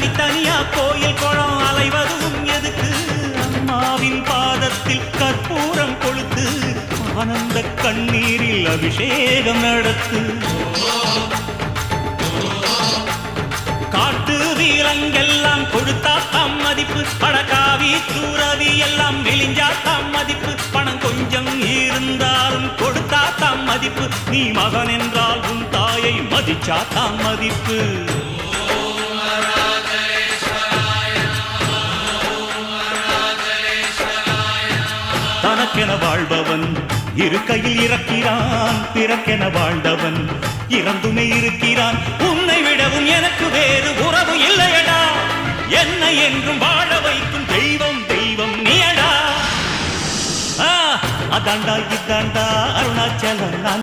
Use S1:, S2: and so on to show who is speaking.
S1: தனித்தனியா கோயில் குளம் அலைவதும் எதுக்கு அம்மாவின் பாதத்தில் கற்பூரம் கொளுத்து ஆனந்த கண்ணீரில் அபிஷேகம் நடத்து காட்டு வீரங்கெல்லாம் கொடுத்தா தாம் மதிப்பு படகாவி தூரவி எல்லாம் விழிஞ்சா தாம் மதிப்பு பணம் கொஞ்சம் இருந்தாலும் கொடுத்தா தாம் மதிப்பு நீ மகன் என்றால் உன் தாயை மதிச்சா தாம் மதிப்பு தனக்கென வாழ்பவன் இருக்கையில் இறக்கிறான் பிறக்கென வாழ்ந்தவன் இறந்துமே இருக்கிறான் உன்னை விடவும் எனக்கு வேறு உறவு இல்லையடா என்னை என்றும் வாழ வைக்கும் தெய்வம் தெய்வம் நீயடா அதாண்டா இதாண்டா அருணாச்சலம்